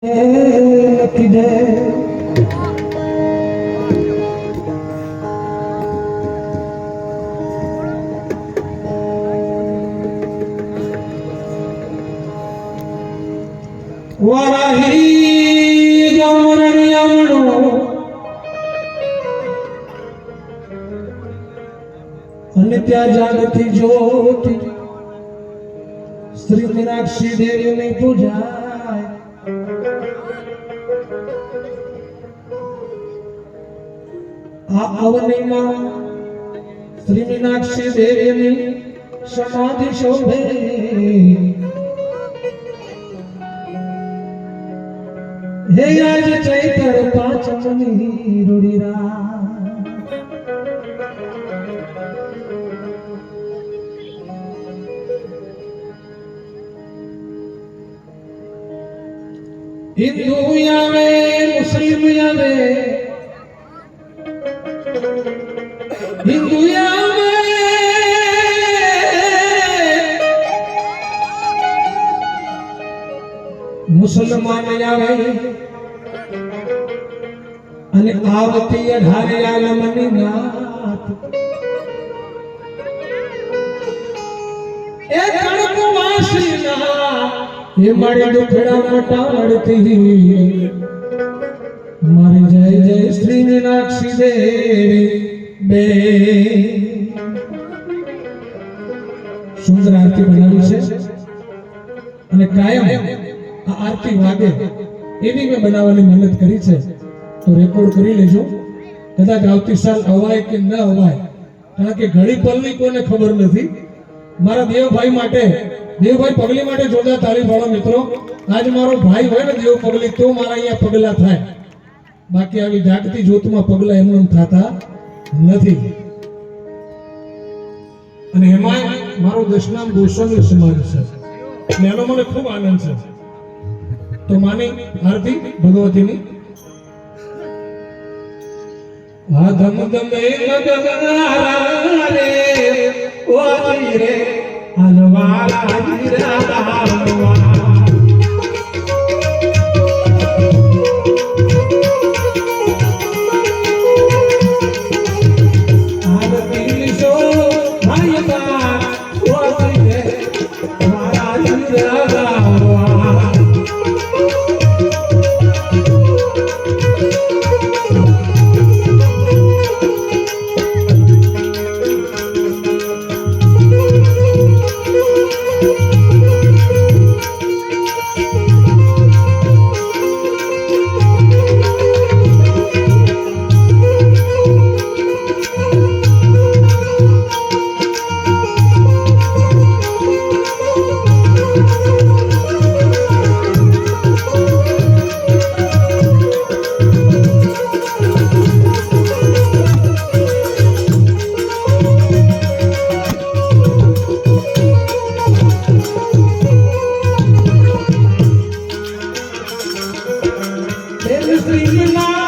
વાહી જમરણિયામણો અને ત્યાં જાગતી જ્યોતિ શ્રી મીનાક્ષી દેવીની પૂજા આ અવનીમાં શ્રી મીનાક્ષી દેવીની સમાધિ શોભે હે આજ ચૈતર પાંચમની રૂડીરા હિન્દુ આવે મુસ્લિમ આવે હિન્દુ આવે મુસલમાન આવે અને આવતી 18 આલમની નાથ એ કણકવાસીના એ મારી દુખડા મટાડતી મારી જય જય શ્રી મીનાક્ષી દેવી બે સુંદર આરતી બનાવી છે અને કાયમ આ આરતી વાગે એવી મેં બનાવવાની મહેનત કરી છે તો રેકોર્ડ કરી લેજો કદાચ આવતી સાલ અવાય કે ન અવાય કારણ કે ઘડી પલની કોઈને ખબર નથી મારા દેવભાઈ માટે દેવભાઈ પગલી માટે જોરદાર તાળી પાડો મિત્રો આજ મારો ભાઈ હોય ને દેવ પગલી તો મારા અહીંયા પગલા થાય બાકી આવી જાગતી જ્યોતમાં પગલા એમ થતા નથી અને એમાં મારો દશનામ ગોસ્વામી સમાજ છે અને એનો મને ખૂબ આનંદ છે તો માની આરતી ભગવતીની આ ધમ ધમ લગનારા રે ઓજી રે હલવારા જીરા Streaming